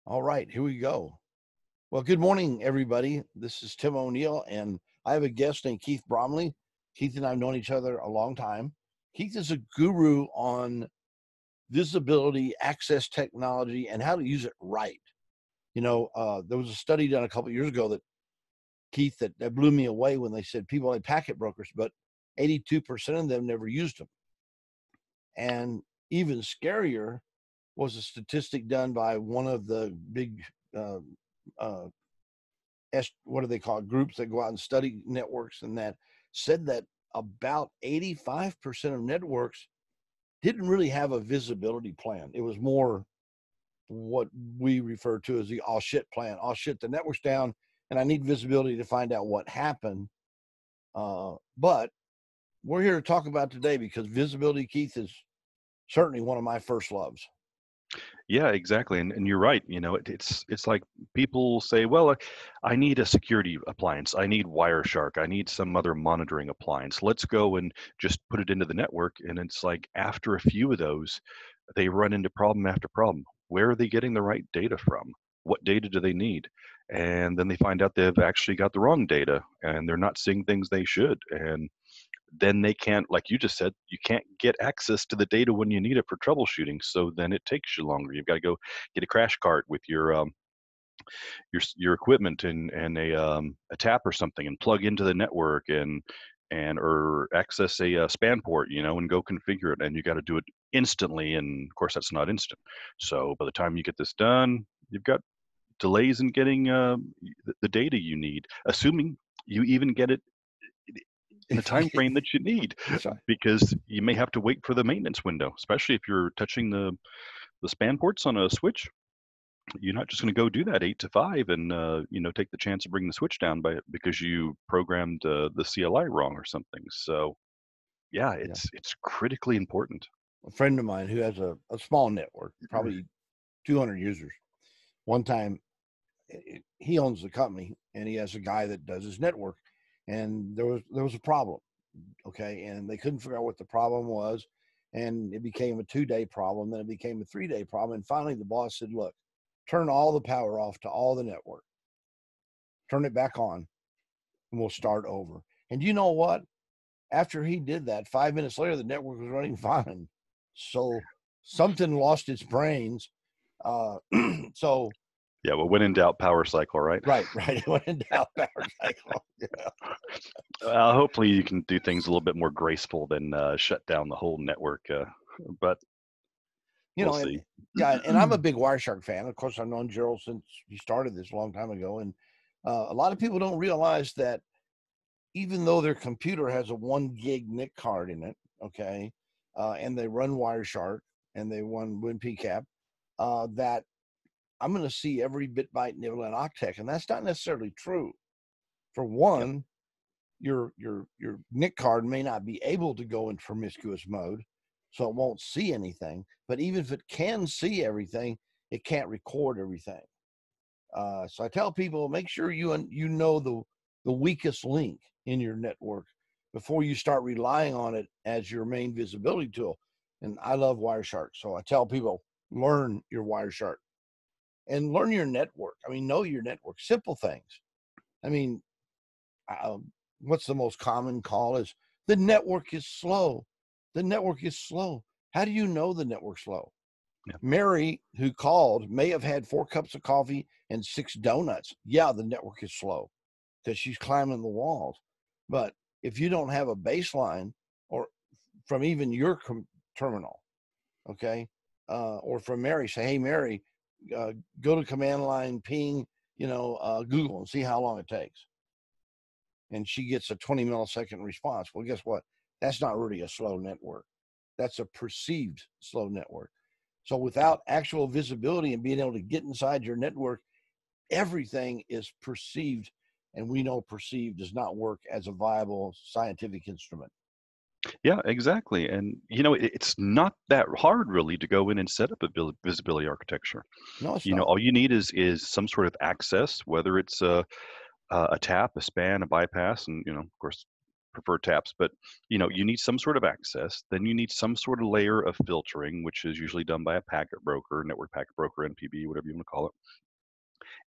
All right, here we go. Well, good morning, everybody. This is Tim O'Neill, and I have a guest named Keith Bromley. Keith and I have known each other a long time. Keith is a guru on visibility, access technology, and how to use it right. There was a study done a couple of years ago that Keith that blew me away when they said people had packet brokers, but 82% of them never used them. And even scarier was a statistic done by one of the big what do they call it, groups that go out and study networks, and that said that about 85% of networks didn't really have a visibility plan. It was more what we refer to as the all shit plan. All shit, the network's down and I need visibility to find out what happened. But we're here to talk about today because visibility, Keith, is certainly one of my first loves. Yeah, exactly. And you're right. It's like people say, well, I need a security appliance. I need Wireshark. I need some other monitoring appliance. Let's go and just put it into the network. And it's like after a few of those, they run into problem after problem. Where are they getting the right data from? What data do they need? And then they find out they've actually got the wrong data and they're not seeing things they should. And then they can't, like you just said, you can't get access to the data when you need it for troubleshooting. So then it takes you longer. You've got to go get a crash cart with your equipment and a tap or something, and plug into the network and or access a span port, and go configure it. And you got to do it instantly. And of course, that's not instant. So by the time you get this done, you've got delays in getting the data you need, assuming you even get it in the time frame that you need, because you may have to wait for the maintenance window, especially if you're touching the span ports on a switch. You're not just going to go do that 8 to 5 and take the chance of bringing the switch down because you programmed the CLI wrong or something. So yeah, it's critically important. A friend of mine who has a small network, probably 200 users, one time he owns the company and he has a guy that does his network, and there was a problem, okay, and they couldn't figure out what the problem was, and it became a 2-day problem, then it became a 3-day problem, and finally the boss said, look, turn all the power off to all the network, turn it back on, and we'll start over. And you know what, after he did that, 5 minutes later the network was running fine. So something lost its brains. So yeah, well, when in doubt, power cycle, right? Right. When in doubt, power cycle. Yeah. Hopefully you can do things a little bit more graceful than shut down the whole network. But we'll see. And I'm a big Wireshark fan. Of course, I've known Gerald since he started this a long time ago. And a lot of people don't realize that even though their computer has a 1 gig NIC card in it, okay, and they run Wireshark and they run WinPCAP, that I'm going to see every bit, byte, nibble, and octet, and that's not necessarily true. For one, your NIC card may not be able to go in promiscuous mode, so it won't see anything. But even if it can see everything, it can't record everything. So I tell people, make sure you know the weakest link in your network before you start relying on it as your main visibility tool. And I love Wireshark, so I tell people, learn your Wireshark. And learn your network. I mean, know your network. Simple things. I mean, what's the most common call is the network is slow. The network is slow. How do you know the network's slow? Yeah. Mary, who called, may have had 4 cups of coffee and 6 donuts. Yeah, the network is slow because she's climbing the walls. But if you don't have a baseline, or from even your terminal, okay, or from Mary, say, hey, Mary, go to command line, ping, Google, and see how long it takes. And she gets a 20 millisecond response. Well, guess what? That's not really a slow network. That's a perceived slow network. So without actual visibility and being able to get inside your network, everything is perceived. And we know perceived does not work as a viable scientific instrument. Yeah, exactly. And, it's not that hard really to go in and set up a visibility architecture. No, it's not. All you need is some sort of access, whether it's a tap, a span, a bypass, and, of course, prefer taps, but you know, you need some sort of access. Then you need some sort of layer of filtering, which is usually done by a packet broker, network packet broker, NPB, whatever you want to call it.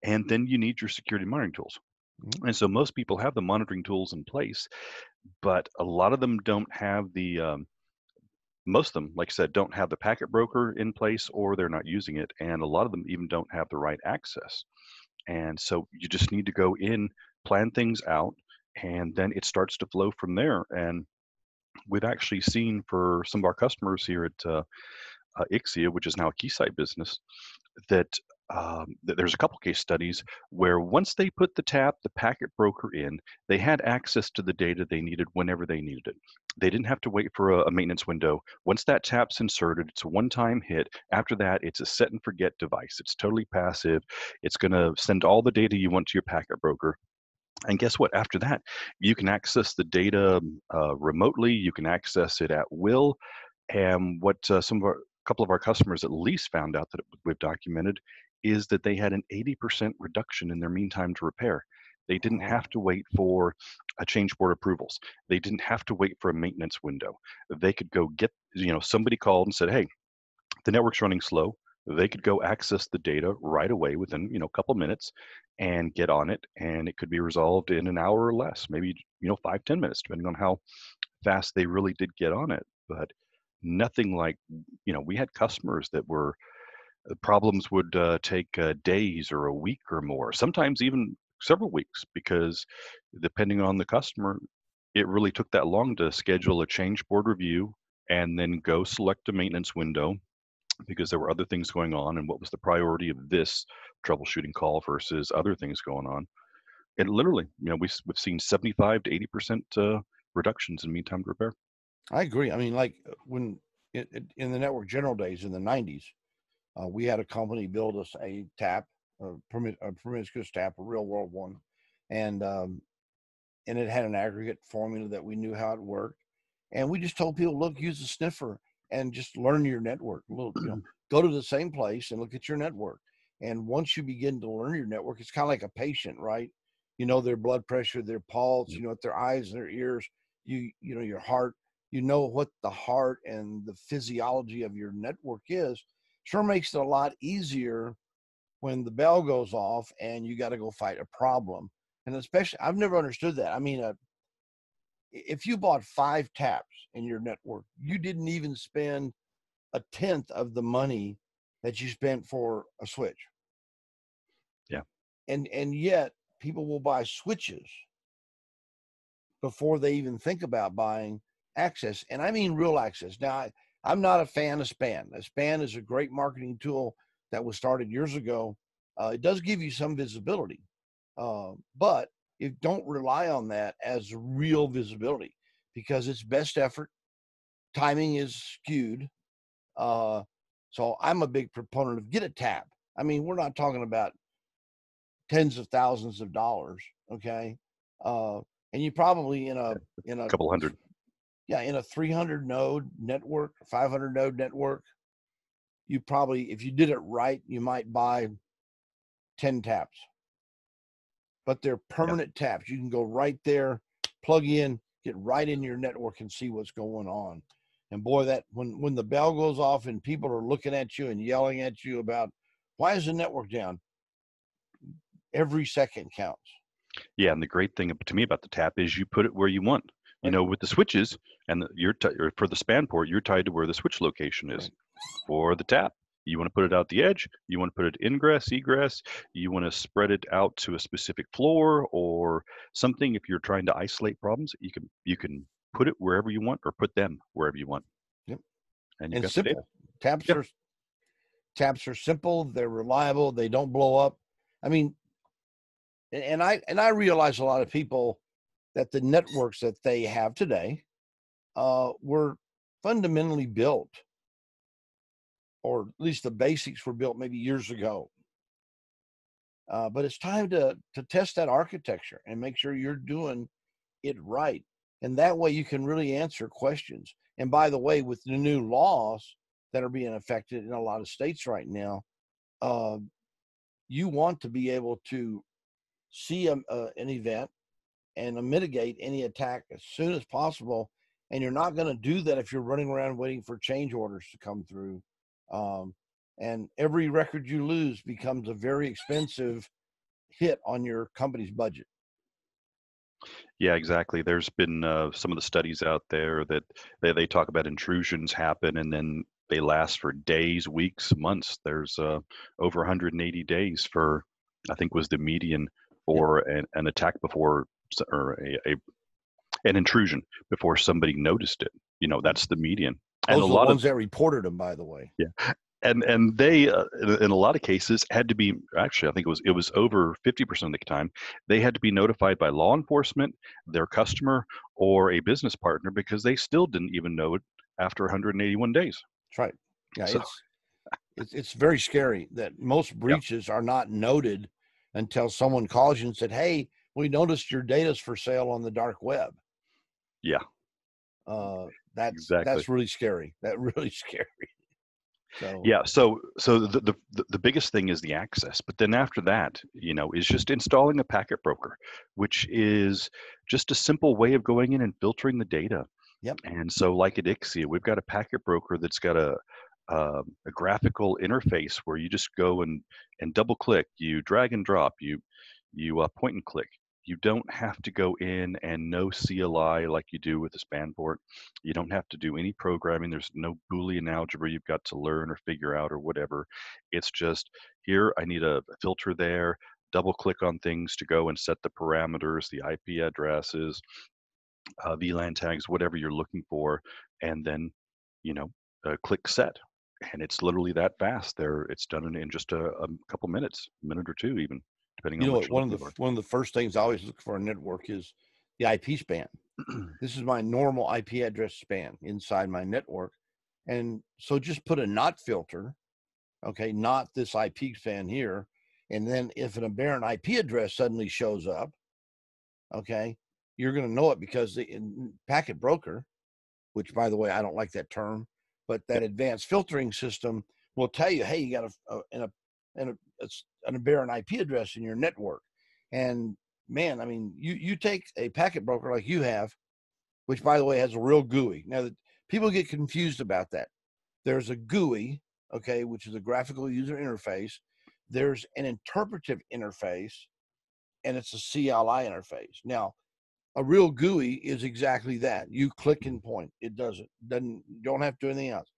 And then you need your security monitoring tools. Mhm. And so most people have the monitoring tools in place, but a lot of them don't have the most of them, like I said, don't have the packet broker in place, or they're not using it, and a lot of them even don't have the right access. And so you just need to go in, plan things out, and then it starts to flow from there. And we've actually seen for some of our customers here at Ixia, which is now a Keysight business, that there's a couple case studies where once they put the packet broker in, they had access to the data they needed whenever they needed it. They didn't have to wait for a maintenance window. Once that tap's inserted, it's a one-time hit. After that, it's a set and forget device. It's totally passive. It's going to send all the data you want to your packet broker. And guess what? After that, you can access the data remotely. You can access it at will. And what couple of our customers at least found out that we've documented is that they had an 80% reduction in their mean time to repair. They didn't have to wait for a change board approvals. They didn't have to wait for a maintenance window. They could go get, you know, somebody called and said, hey, the network's running slow. They could go access the data right away within, you know, a couple minutes and get on it. And it could be resolved in an hour or less, maybe, you know, 5, 10 minutes, depending on how fast they really did get on it. But nothing like, you know, we had customers that were, the problems would take days or a week or more, sometimes even several weeks, because depending on the customer, it really took that long to schedule a change board review and then go select a maintenance window because there were other things going on and what was the priority of this troubleshooting call versus other things going on. And literally, you know, we've seen 75 to 80% reductions in mean time to repair. I agree. I mean, like when in the network general days in the 90s, we had a company build us a tap, a promiscuous tap, a real world one, and it had an aggregate formula that we knew how it worked, and we just told people, look, use a sniffer and just learn your network. Look, you know, go to the same place and look at your network. And once you begin to learn your network, it's kind of like a patient, right? You know their blood pressure, their pulse, you know what their eyes, their ears, you know your heart, you know what the heart and the physiology of your network is. Sure makes it a lot easier when the bell goes off and you got to go fight a problem. And especially, I've never understood that. I mean, if you bought 5 taps in your network, you didn't even spend a tenth of the money that you spent for a switch. Yeah. And yet people will buy switches before they even think about buying access. And I mean real access. Now, I'm not a fan of SPAN. A SPAN is a great marketing tool that was started years ago. It does give you some visibility, but you don't rely on that as real visibility because it's best effort. Timing is skewed. So I'm a big proponent of get a tap. I mean, we're not talking about tens of thousands of dollars, okay? And you probably in a Couple hundred. yeah, in a 300 node network, 500 node network, you probably, if you did it right, you might buy 10 taps. But they're permanent taps. You can go right there, plug in, get right in your network and see what's going on. And boy, that when the bell goes off and people are looking at you and yelling at you about why is the network down, every second counts. Yeah, and the great thing to me about the tap is you put it where you want. You know, with the switches and or for the span port, you're tied to where the switch location is. For the tap, you want to put it out the edge, you want to put it ingress, egress, you want to spread it out to a specific floor or something. If you're trying to isolate problems, you can put it wherever you want or put them wherever you want. Yep. And you've And got the data. simple. Taps are simple, they're reliable, they don't blow up. I mean, and I realize a lot of people that the networks that they have today were fundamentally built, or at least the basics were built maybe years ago. But it's time to test that architecture and make sure you're doing it right. And that way you can really answer questions. And by the way, with the new laws that are being affected in a lot of states right now, you want to be able to see an event and mitigate any attack as soon as possible. And you're not going to do that if you're running around waiting for change orders to come through. And every record you lose becomes a very expensive hit on your company's budget. Yeah, exactly. There's been some of the studies out there that they talk about intrusions happen and then they last for days, weeks, months. There's over 180 days for, I think was the median Yep. for an attack before, or an intrusion before somebody noticed it. You know, that's the median. And Those a are the lot of, ones that reported them, by the way. yeah, and they in a lot of cases had to be, actually I think it was over 50% of the time they had to be notified by law enforcement, their customer, or a business partner, because they still didn't even know it after 181 days. That's right. Yeah, So it's very scary that most yeah, breaches are not noted until someone calls you and said, "Hey, we noticed your data's for sale on the dark web." yeah, exactly. That's really scary. That really scary. So Yeah, so the biggest thing is the access, but then after that, you know, is just installing a packet broker, which is just a simple way of going in and filtering the data. yep. And so, like at Ixia, we've got a packet broker that's got a graphical interface where you just go and double click, you drag and drop, you point and click. You don't have to go in and know CLI like you do with the span port. You don't have to do any programming. There's no Boolean algebra you've got to learn or figure out or whatever. It's just, here, I need a filter there. Double click on things to go and set the parameters, the IP addresses, VLAN tags, whatever you're looking for, and then, you know, click set. And it's literally that fast. There, it's done in just a couple minutes, a minute or two, even depending You on know what what? you're looking for. One of the first things I always look for in a network is the IP span. This is my normal IP address span inside my network, and so just put a not filter, okay, not this IP span here, and then if an aberrant IP address suddenly shows up, okay, you're going to know it because the packet broker, which by the way I don't like that term, but that Yep. advanced filtering system will tell you, hey, you got an aberrant IP address in your network. And man, I mean, you take a packet broker like you have, which by the way has a real GUI. Now that people get confused about that. There's a GUI, okay, which is a graphical user interface. There's an interpretive interface, and it's a CLI interface. Now, a real GUI is exactly that. You click and point. It doesn't. You don't have to do anything else.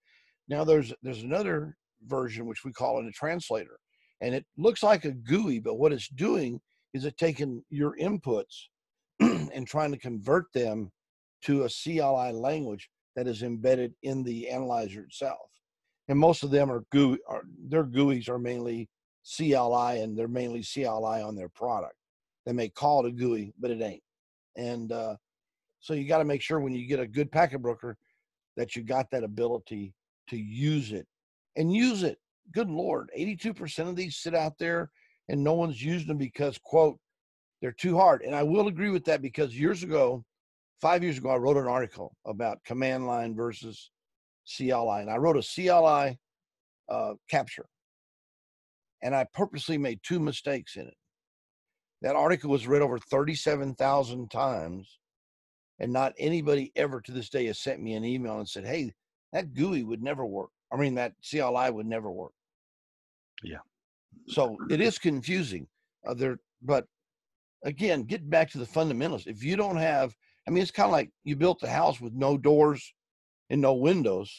Now there's another version which we call it a translator, and it looks like a GUI, but what it's doing is it taking your inputs and trying to convert them to a CLI language that is embedded in the analyzer itself. And most of them are GUI. Their GUIs are mainly CLI, and they're mainly CLI on their product. They may call it a GUI, but it ain't. And so you got to make sure when you get a good packet broker that you got that ability to use it and use it. Good Lord, 82% of these sit out there and no one's used them because, quote, they're too hard. And I will agree with that because years ago, 5 years ago, I wrote an article about command line versus CLI. And I wrote a CLI capture. And I purposely made two mistakes in it. That article was read over 37,000 times. And not anybody ever to this day has sent me an email and said, hey, that GUI would never work. I mean, that CLI would never work. Yeah. So it is confusing. But again, get back to the fundamentals. If you don't have, I mean, it's kind of like you built the house with no doors and no windows.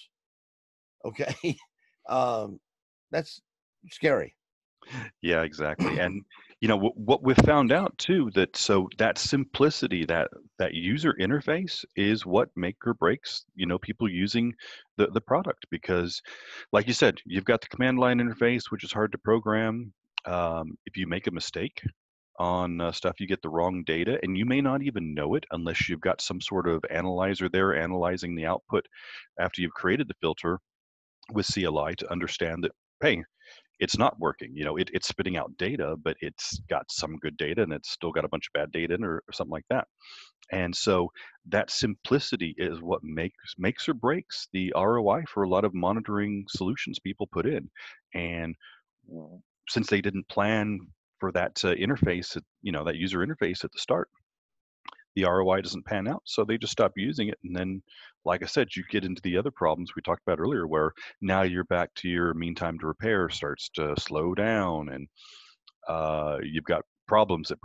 Okay. That's scary. Yeah, exactly. And you know what we've found out too, that so that simplicity, that user interface is what make or breaks, you know, people using the product. Because like you said, you've got the command line interface, which is hard to program. If you make a mistake on stuff, you get the wrong data, and you may not even know it unless you've got some sort of analyzer there analyzing the output after you've created the filter with CLI to understand that, hey, it's not working. You know, it's spitting out data, but it's got some good data and it's still got a bunch of bad data in, or something like that. And so that simplicity is what makes or breaks the ROI for a lot of monitoring solutions people put in. And since they didn't plan for that interface, you know, that user interface at the start, the ROI doesn't pan out, so they just stop using it. And then, like I said, you get into the other problems we talked about earlier, where now you're back to your mean time to repair starts to slow down, and you've got problems that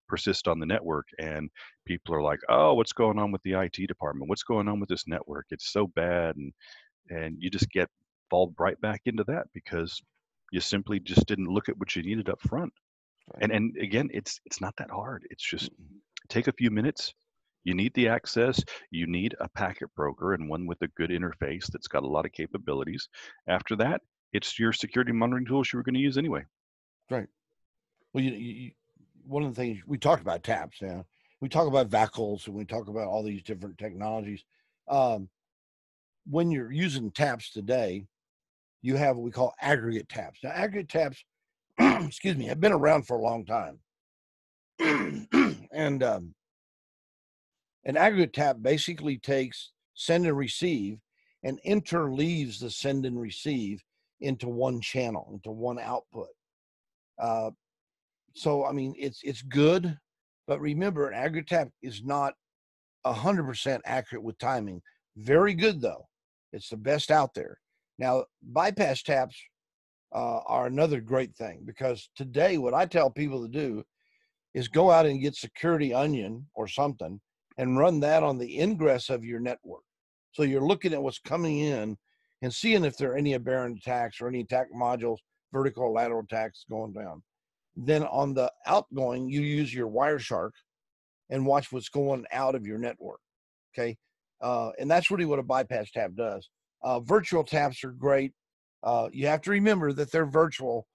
persist on the network, and people are like, "Oh, what's going on with the IT department? What's going on with this network? It's so bad," and you just fall right back into that because you simply just didn't look at what you needed up front. Right. And again, it's not that hard. It's just Mm-mm. take a few minutes. You need the access. You need a packet broker and one with a good interface that's got a lot of capabilities. After that, it's your security monitoring tools you were going to use anyway. Right. Well, one of the things we talked about taps. Now we talk about VACLs and we talk about all these different technologies. Um, when you're using taps today, you have what we call aggregate taps. Now, aggregate taps, excuse me, have been around for a long time. and an aggregate tap basically takes send and receive and interleaves the send and receive into one channel, into one output. Uh, so, I mean, it's good, but remember, an aggregate tap is not 100% accurate with timing. Very good though; it's the best out there. Now, bypass taps are another great thing because today, what I tell people to do is go out and get Security Onion or something and run that on the ingress of your network. So you're looking at what's coming in and seeing if there are any aberrant attacks or any attack modules, vertical or lateral attacks going down. Then on the outgoing, you use your Wireshark and watch what's going out of your network. Okay. And that's really what a bypass tap does. Virtual taps are great. You have to remember that they're virtual,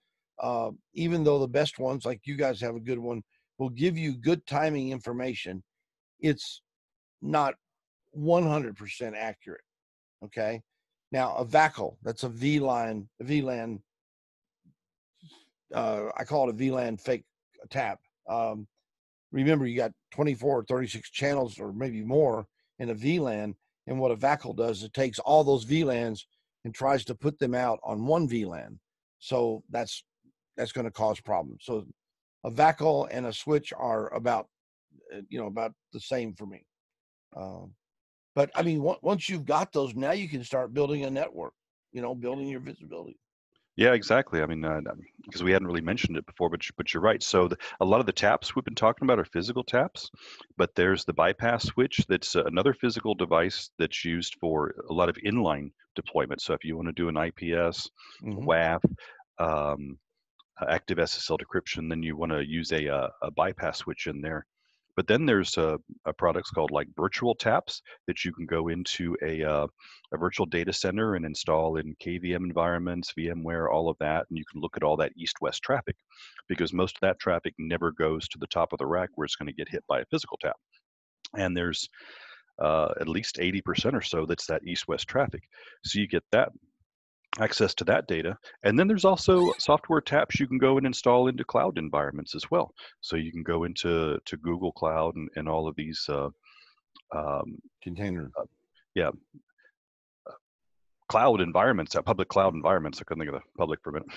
even though the best ones, like you guys have a good one, will give you good timing information. It's not 100% accurate. Okay. Now, a VACL, that's a VLAN. I call it a VLAN fake tap. Remember, you got 24 or 36 channels or maybe more in a VLAN. And what a VACL does, it takes all those VLANs and tries to put them out on one VLAN. So that's going to cause problems. So a VACL and a switch are about the same for me. But I mean, once you've got those, now you can start building a network, building your visibility. Yeah, exactly. I mean, because we hadn't really mentioned it before, but you're right. So a lot of the taps we've been talking about are physical taps, but there's the bypass switch that's another physical device that's used for a lot of inline deployment. So if you want to do an IPS, Mm-hmm. WAF, um, active SSL decryption, then you want to use a bypass switch in there. But then there's products called like virtual taps that you can go into a virtual data center and install in KVM environments, VMware, all of that, and you can look at all that east-west traffic, because most of that traffic never goes to the top of the rack where it's going to get hit by a physical tap. And there's at least 80% or so that's that east-west traffic. So you get that access to that data. And then there's also software taps you can go and install into cloud environments as well. So you can go into Google Cloud and all of these Container. yeah, cloud environments, public cloud environments. I couldn't think of the public for a minute.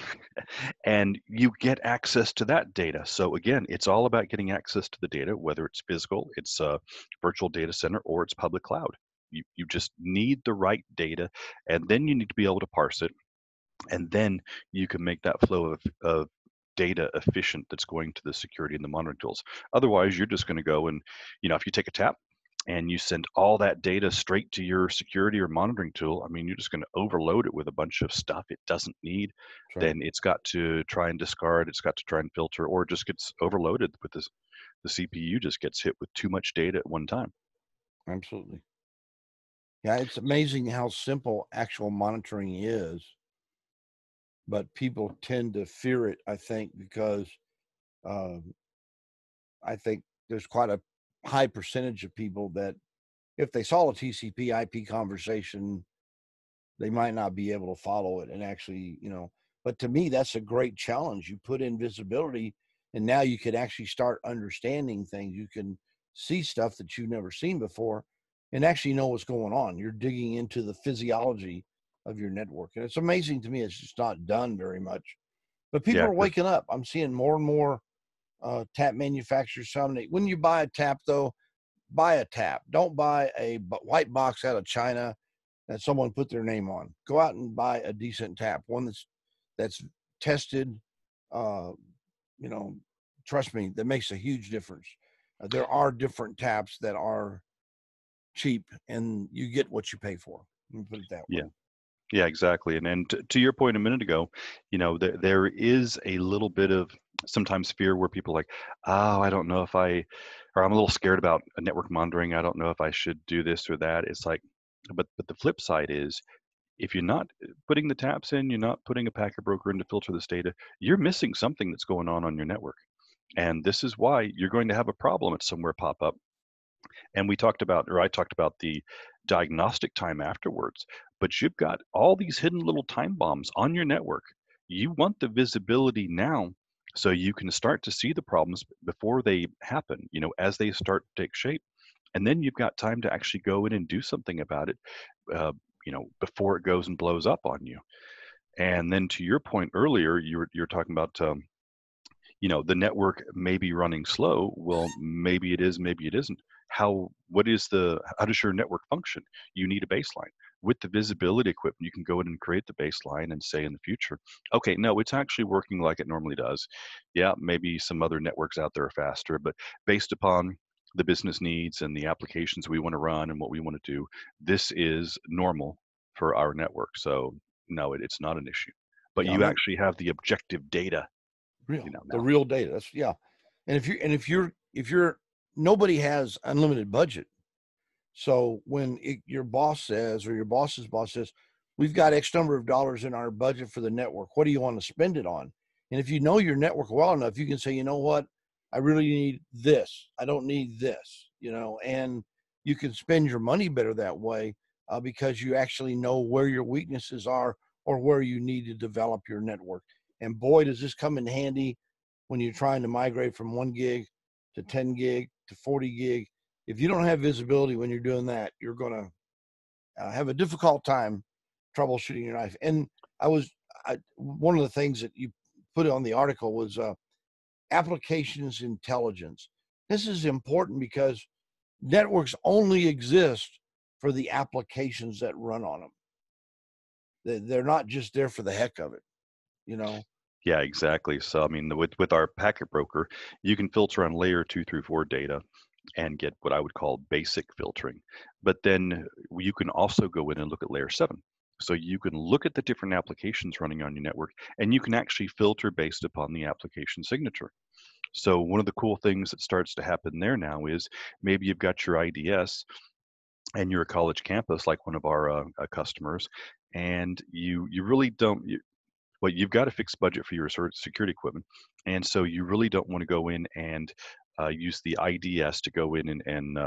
And you get access to that data. So again, it's all about getting access to the data, whether it's physical, it's a virtual data center, or it's public cloud. You just need the right data, and then you need to be able to parse it, and then you can make that flow of data efficient that's going to the security and the monitoring tools. Otherwise, you're just going to go and, if you take a tap and you send all that data straight to your security or monitoring tool, I mean, you're just going to overload it with a bunch of stuff it doesn't need. Right. Then it's got to try and discard, it's got to try and filter, or it just gets overloaded with this. The CPU just gets hit with too much data at one time. Absolutely. Yeah, it's amazing how simple actual monitoring is, but people tend to fear it, I think, because I think there's quite a high percentage of people that if they saw a TCP IP conversation, they might not be able to follow it and actually, but to me, that's a great challenge. You put in visibility and now you can actually start understanding things. You can see stuff that you've never seen before and actually know what's going on. You're digging into the physiology of your network. And it's amazing to me. It's just not done very much, but people Yeah, are waking up. I'm seeing more and more tap manufacturers. When you buy a tap though, buy a tap. Don't buy a white box out of China that someone put their name on. Go out and buy a decent tap, one that's tested. You know, trust me, that makes a huge difference. There are different taps that are cheap, and you get what you pay for. Let me put it that way. Yeah. Yeah, exactly. And to your point a minute ago, there is a little bit of sometimes fear where people are like, oh, I don't know if or I'm a little scared about network monitoring. I don't know if I should do this or that. It's like, but the flip side is if you're not putting the taps in, you're not putting a packet broker in to filter this data, you're missing something that's going on your network. And this is why you're going to have a problem at somewhere pop up. And I talked about the diagnostic time afterwards, but you've got all these hidden little time bombs on your network. You want the visibility now so you can start to see the problems before they happen, as they start to take shape. And then you've got time to actually go in and do something about it, before it goes and blows up on you. And then to your point earlier, you're talking about the network may be running slow. Well, maybe it is, maybe it isn't. How does your network function? You need a baseline. With the visibility equipment, you can go in and create the baseline and say in the future, okay, no, it's actually working like it normally does. Yeah, maybe some other networks out there are faster, but based upon the business needs and the applications we want to run and what we want to do, this is normal for our network. So no, it's not an issue. But Yeah, you actually have the objective data the now. real data. That's yeah. And if you're nobody has unlimited budget. So when your boss says, or your boss's boss says, we've got X number of dollars in our budget for the network, what do you want to spend it on? And if you know your network well enough, you can say, you know what, I really need this. I don't need this, and you can spend your money better that way, because you actually know where your weaknesses are or where you need to develop your network. And boy, does this come in handy when you're trying to migrate from 1 gig to 10 gig to 40 gig. If you don't have visibility when you're doing that, you're going to have a difficult time troubleshooting your knife. And one of the things that you put on the article was applications intelligence. This is important because networks only exist for the applications that run on them. They're not just there for the heck of it, Yeah, exactly. So, I mean, with our packet broker, you can filter on layer 2 through 4 data and get what I would call basic filtering. But then you can also go in and look at layer 7. So you can look at the different applications running on your network, and you can actually filter based upon the application signature. So one of the cool things that starts to happen there now is maybe you've got your IDS and you're a college campus like one of our customers, and you really don't. Well, you've got a fixed budget for your security equipment, and so you really don't want to go in and use the IDS to go in and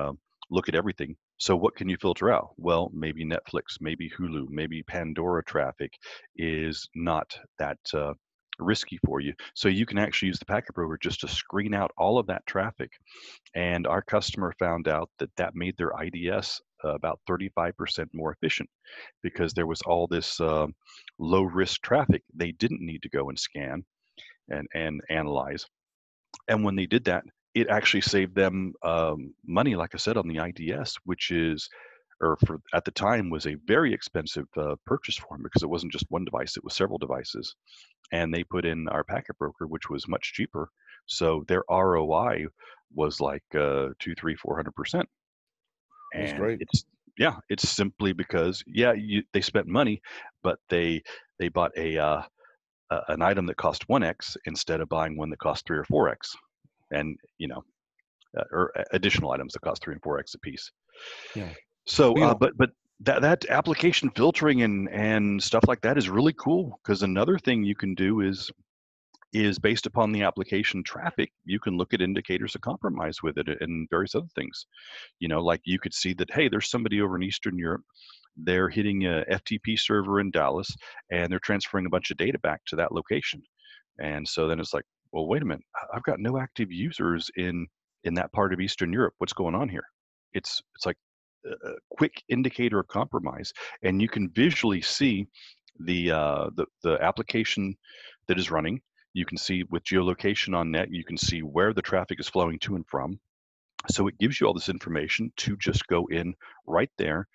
look at everything. So what can you filter out? Well, maybe Netflix, maybe Hulu, maybe Pandora traffic is not that risky for you. So you can actually use the packet broker just to screen out all of that traffic. And our customer found out that made their IDS about 35% more efficient because there was all this low risk traffic they didn't need to go and scan and analyze. And when they did that, it actually saved them money, like I said, on the IDS, which is, or for at the time, was a very expensive purchase for them because it wasn't just one device, it was several devices. And they put in our packet broker, which was much cheaper. So their ROI was like 200, 300, 400%. That's And great. it's simply because they spent money, but they bought an item that cost 1x instead of buying one that cost 3 or 4x, and or additional items that cost 3 and 4x a piece. Yeah. So, Well, but that application filtering and stuff like that is really cool because another thing you can do is based upon the application traffic, you can look at indicators of compromise with it and various other things. Like you could see that, hey, there's somebody over in Eastern Europe, they're hitting a FTP server in Dallas, and they're transferring a bunch of data back to that location. And so then it's like, well, wait a minute, I've got no active users in that part of Eastern Europe. What's going on here? It's like a quick indicator of compromise, and you can visually see the application that is running. You can see with geolocation on net, you can see where the traffic is flowing to and from. So it gives you all this information to just go in right there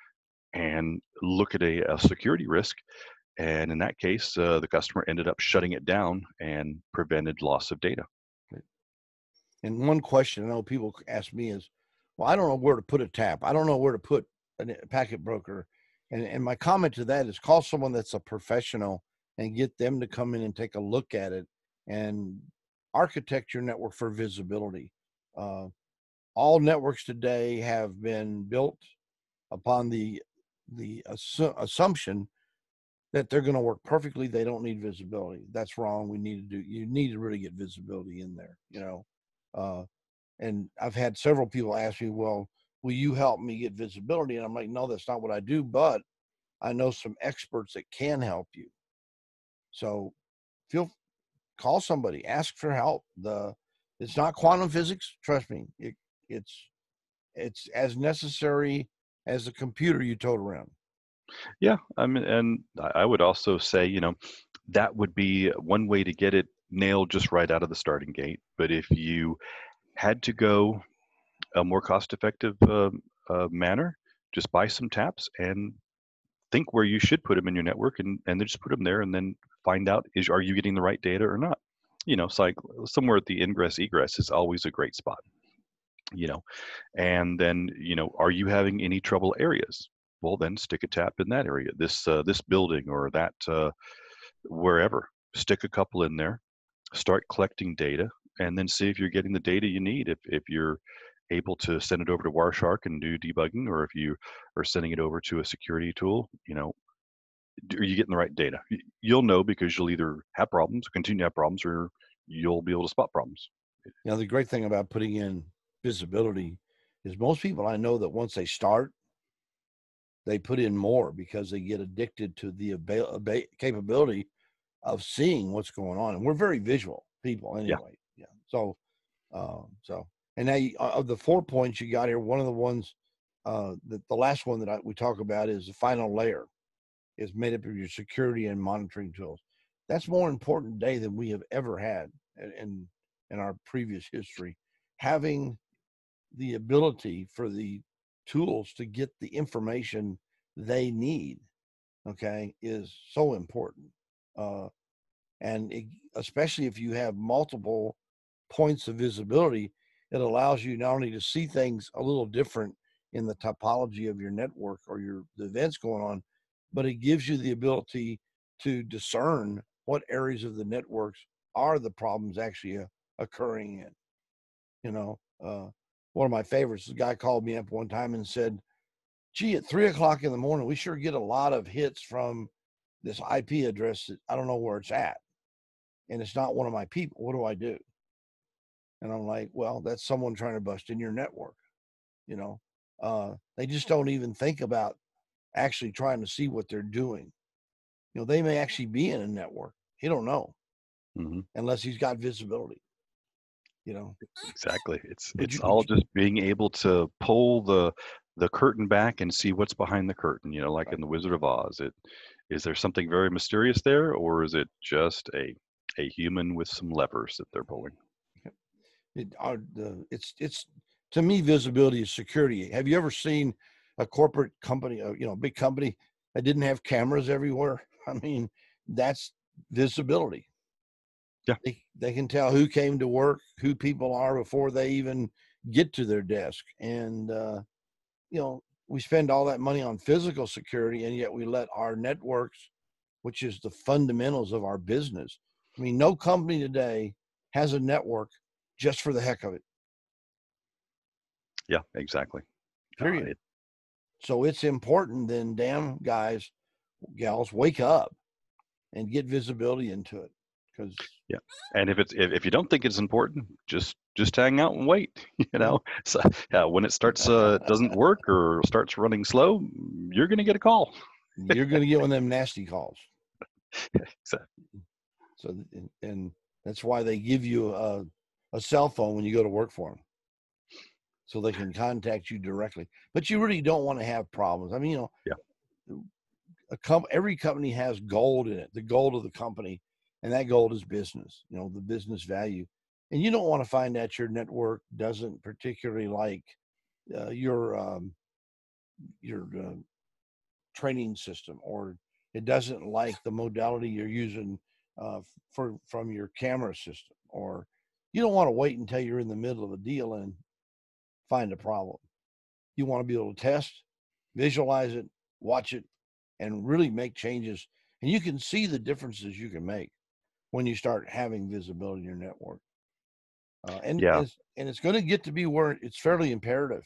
and look at a security risk. And in that case, the customer ended up shutting it down and prevented loss of data. And one question I know people ask me is, well, I don't know where to put a tap. I don't know where to put a packet broker. And my comment to that is call someone that's a professional and get them to come in and take a look at it and architect your network for visibility. All networks today have been built upon the assumption that they're going to work perfectly. They don't need visibility. That's wrong. You need to really get visibility in there, and I've had several people ask me, well, will you help me get visibility? And I'm like, no, that's not what I do, but I know some experts that can help you. So call somebody, ask for help. It's not quantum physics. Trust me. It's as necessary as the computer you tote around. Yeah, I mean, and I would also say, that would be one way to get it nailed just right out of the starting gate. But if you had to go a more cost-effective manner, just buy some taps and think where you should put them in your network, and then just put them there, and then find out are you getting the right data or not. It's like somewhere at the ingress egress is always a great spot. And then are you having any trouble areas? Well, then stick a tap in that area, this building or that wherever. Stick a couple in there, start collecting data, and then see if you're getting the data you need. If you're able to send it over to Wireshark and do debugging, or if you are sending it over to a security tool, are you getting the right data? You'll know because you'll either have problems, continue to have problems, or you'll be able to spot problems. The great thing about putting in visibility is most people I know that once they start, they put in more because they get addicted to the capability of seeing what's going on. And we're very visual people anyway. Yeah. So, and now of the 4 points you got here, one of the ones, the last one that we talk about is the final layer is made up of your security and monitoring tools. That's more important today than we have ever had in our previous history. Having the ability for the tools to get the information they need, okay, is so important. Especially if you have multiple points of visibility, it allows you not only to see things a little different in the topology of your network or the events going on, but it gives you the ability to discern what areas of the networks are the problems actually occurring in. One of my favorites, the guy called me up one time and said, gee, at 3:00 in the morning, we sure get a lot of hits from this IP address that I don't know where it's at. And it's not one of my people. What do I do? And I'm like, well, that's someone trying to bust in your network. They just don't even think about actually trying to see what they're doing. They may actually be in a network. He don't know unless he's got visibility. Exactly. It's all just being able to pull the curtain back and see what's behind the curtain. Like right. In the Wizard of Oz. Is there something very mysterious there, or is it just a human with some levers that they're pulling? It's to me, visibility is security. Have you ever seen a corporate company, a big company that didn't have cameras everywhere? I mean, that's visibility. Yeah. They can tell who came to work, who people are before they even get to their desk. And, we spend all that money on physical security, and yet we let our networks, which is the fundamentals of our business. I mean, no company today has a network just for the heck of it. Yeah, exactly. Period. So it's important then, damn guys, gals, wake up and get visibility into it. Yeah, and if you don't think it's important, just hang out and wait. So when it starts doesn't work or starts running slow, you're going to get a call. You're going to get one of them nasty calls. Exactly. So and that's why they give you a cell phone when you go to work for them, so they can contact you directly. But you really don't want to have problems. I mean, every company has gold in it, the gold of the company. And that gold is business, the business value. And you don't want to find that your network doesn't particularly like your training system, or it doesn't like the modality you're using from your camera system, or you don't want to wait until you're in the middle of a deal and find a problem. You want to be able to test, visualize it, watch it, and really make changes. And you can see the differences you can make when you start having visibility in your network. And it's going to get to be where it's fairly imperative.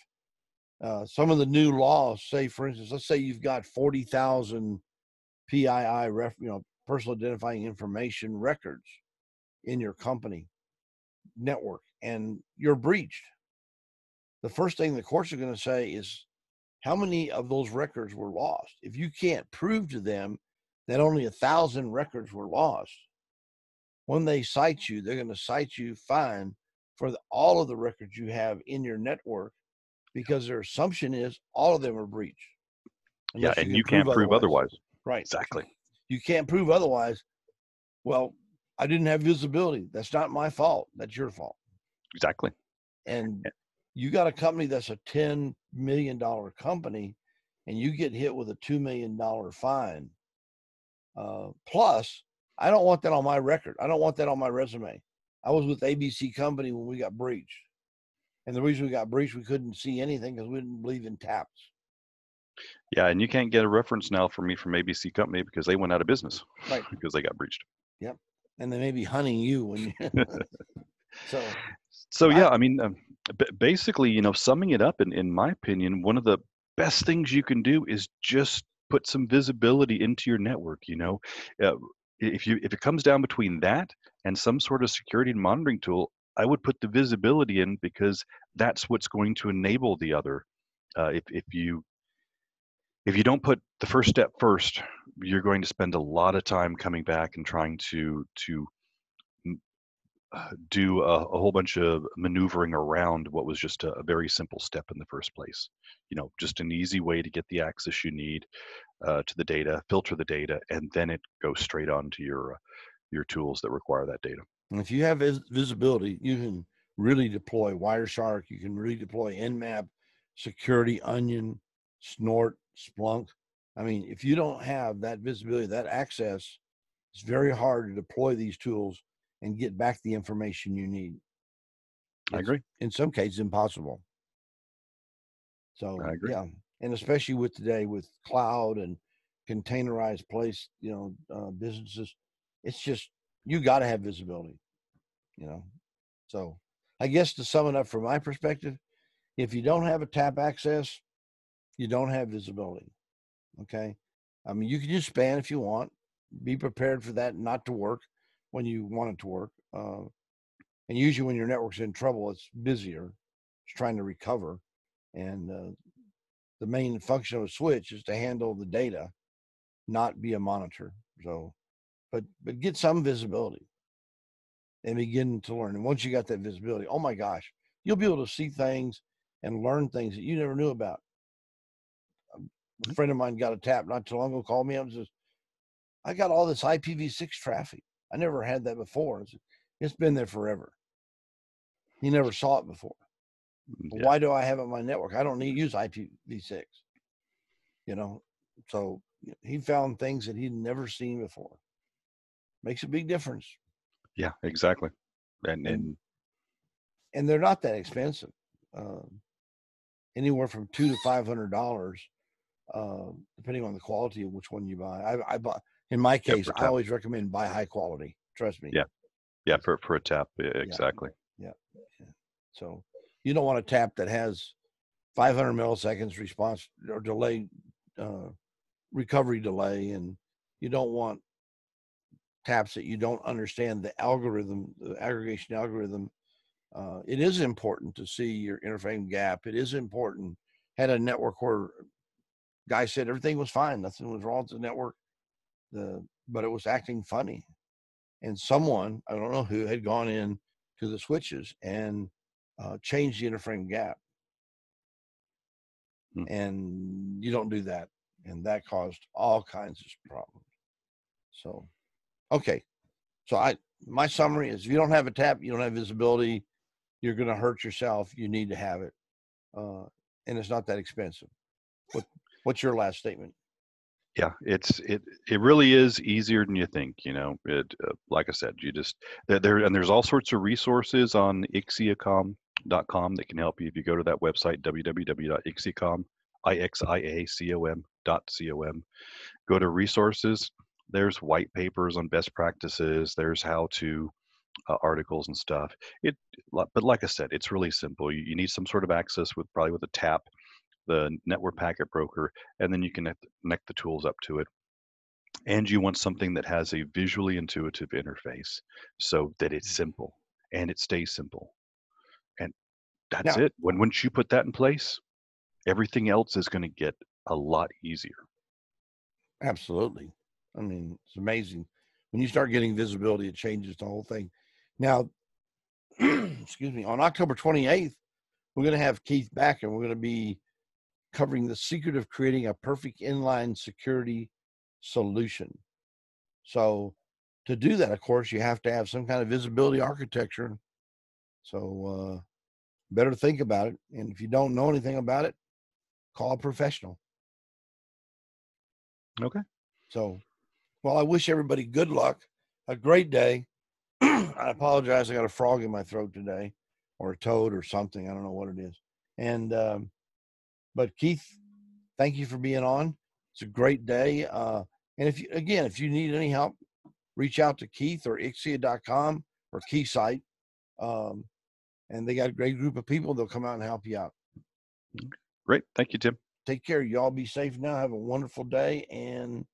Some of the new laws say, for instance, let's say you've got 40,000 PII, personal identifying information records in your company network, and you're breached. The first thing the courts are going to say is, how many of those records were lost? If you can't prove to them that only 1,000 records were lost, when they cite you, they're going to cite you fine for all of the records you have in your network, because their assumption is all of them are breached. Yeah, and you can't prove otherwise. Right. Exactly. You can't prove otherwise. Well, I didn't have visibility. That's not my fault. That's your fault. Exactly. And you got a company that's a $10 million company, and you get hit with a $2 million fine. Plus, I don't want that on my record. I don't want that on my resume. I was with ABC Company when we got breached. And the reason we got breached, we couldn't see anything because we didn't believe in taps. Yeah, and you can't get a reference now from me from ABC Company because they went out of business, right? Because they got breached. Yep, and they may be hunting you when you. So yeah, I mean, basically, summing it up, in my opinion, one of the best things you can do is just put some visibility into your network. If it comes down between that and some sort of security and monitoring tool, I would put the visibility in, because that's what's going to enable the other. If you don't put the first step first, you're going to spend a lot of time coming back and trying to do a whole bunch of maneuvering around what was just a very simple step in the first place. Just an easy way to get the access you need to the data, filter the data, and then it goes straight on to your tools that require that data. And if you have visibility, you can really deploy Wireshark. You can really deploy Nmap, Security, Onion, Snort, Splunk. I mean, if you don't have that visibility, that access, it's very hard to deploy these tools and get back the information you need. I agree. In some cases, impossible. So I agree. Yeah, and especially with today with cloud and containerized businesses, it's just, you got to have visibility. So I guess to sum it up from my perspective, if you don't have a tap access, you don't have visibility. Okay, I mean, you can use span if you want. Be prepared for that not to work when you want it to work. And usually when your network's in trouble, it's busier. It's trying to recover. And the main function of a switch is to handle the data, not be a monitor. So, but get some visibility and begin to learn. And once you got that visibility, oh my gosh, you'll be able to see things and learn things that you never knew about. A friend of mine got a tap not too long ago, called me up and says, I got all this IPv6 traffic. I never had that before. It's been there forever. He never saw it before. Yeah. Why do I have it on my network? I don't need to use IPv6. So he found things that he'd never seen before. Makes a big difference. Yeah, exactly. And they're not that expensive. Anywhere from $200 to $500, depending on the quality of which one you buy. I bought, in my case, I always recommend buy high quality. Trust me. Yeah, for a tap, exactly. Yeah. So you don't want a tap that has 500 milliseconds response or delay, recovery delay, and you don't want taps that you don't understand the algorithm, the aggregation algorithm. It is important to see your interframe gap. It is important. Had a network where guy said everything was fine, nothing was wrong with the network, but it was acting funny, and someone, I don't know who, had gone in to the switches and changed the interframe gap. And you don't do that, and that caused all kinds of problems. So, okay, so my summary is, if you don't have a tap, you don't have visibility, you're going to hurt yourself. You need to have it. And it's not that expensive. What's your last statement? Yeah, it really is easier than you think. Like I said, you just and there's all sorts of resources on ixiacom.com that can help you. If you go to that website, www.ixiacom, ixiacom.com, go to resources. There's white papers on best practices. There's how to articles and stuff. But like I said, it's really simple. You need some sort of access probably with a tap, the network packet broker, and then you can connect the tools up to it. And you want something that has a visually intuitive interface so that it's simple and it stays simple. And that's Now, it. Once you put that in place, everything else is going to get a lot easier. absolutely. I mean, it's amazing. When you start getting visibility, it changes the whole thing. Now, excuse me, on October 28th, we're going to have Keith back, and we're going to be covering the secret of creating a perfect inline security solution. So to do that, of course, you have to have some kind of visibility architecture. So better think about it. And if you don't know anything about it, call a professional. Okay. So, well, I wish everybody good luck, a great day. I apologize. I got a frog in my throat today, or a toad or something. I don't know what it is. And, but Keith, thank you for being on. It's a great day. And if you need any help, reach out to Keith or ixia.com or Keysight. And they got a great group of people. They'll come out and help you out. Great. Thank you, Tim. Take care. Y'all be safe now. Have a wonderful day, and